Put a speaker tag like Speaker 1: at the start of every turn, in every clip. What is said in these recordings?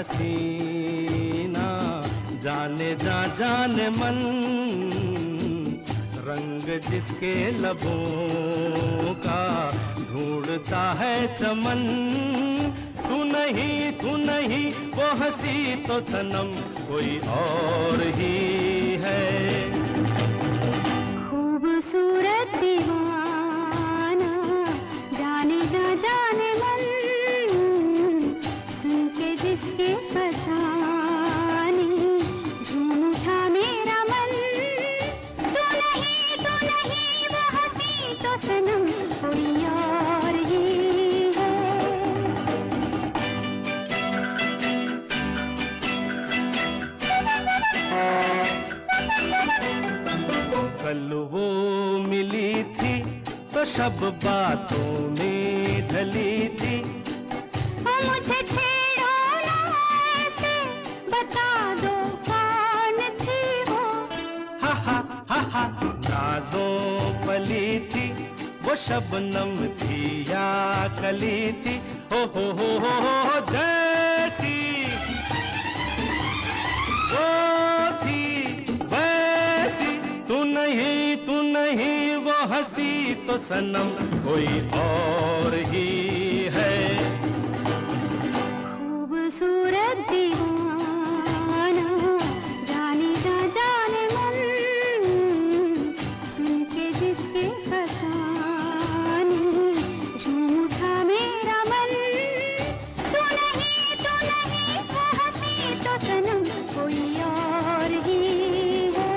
Speaker 1: हसीना, जाने जा जाने मन, रंग जिसके लबों का ढूंढता है चमन। तू नहीं वो हंसी तो सनम कोई और ही है।
Speaker 2: खूबसूरत दीवाना, जाने जा जाने मन, सुन के जिसके फसाने झूम उठा मेरा मन। तू नहीं वो हंसी तो सनम कोई और ही है।
Speaker 1: कल वो मिली थी तो सब बातों में ढली थी।
Speaker 2: मुझे छेड़ो ना ऐसे, बता दो कौन थी वो।
Speaker 1: हा नाज़ों पली थी, वो शबनम थी या कली थी। हो जैसी वो थी वैसी। तू नहीं वो हंसी तो सनम कोई और ही है।
Speaker 2: खूबसूरत दीवाना, जाने जा जाने मन, सुन के जिसके फसाने झूम उठा मेरा मन। तू नहीं वो हंसी तो सनम कोई और ही है।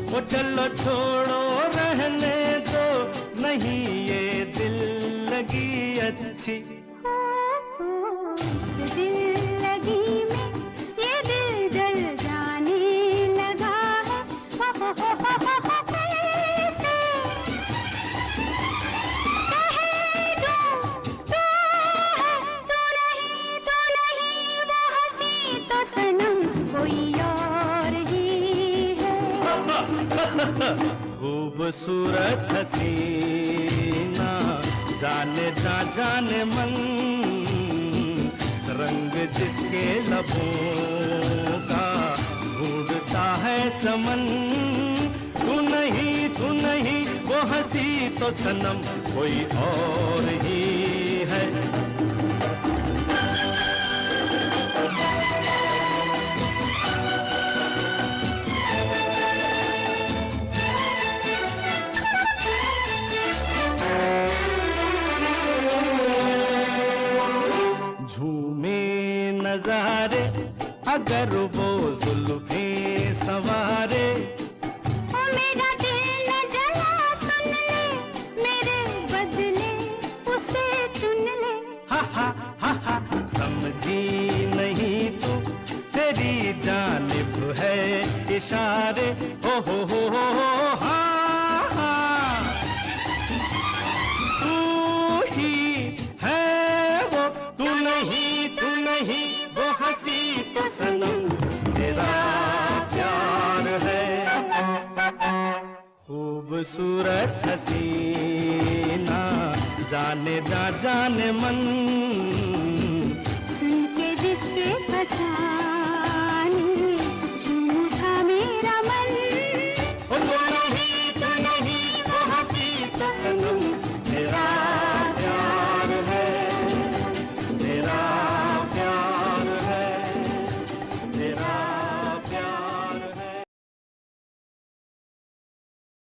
Speaker 1: वो चलो छोड़ो रहने दो, नहीं ये दिल लगी अच्छी।
Speaker 2: इस दिल लगी में ये दिल जल जाने लगा है। कैसे कह दूं तू है, तू नहीं वो हंसी तो सनम कोई और ही है।
Speaker 1: खूबसूरत हसीना, जाने जा जाने मन, रंग जिसके लबों का ढूंढता है चमन। तू नहीं वो हंसी तो सनम कोई और ही है। झूमे नजारे अगर वो जुल्फे सवारे।
Speaker 2: मेरा दिल न जला सुन ले, मेरे बदले उसे चुन ले।
Speaker 1: हा समझी नहीं तू, तेरी जानिब है इशारे। हो हा तू ही है वो। तू नहीं वो हंसी तो सनम तेरा प्यार है। खूबसूरत हसीना, जाने जा जाने मन,
Speaker 2: सुन के जिसके फसाने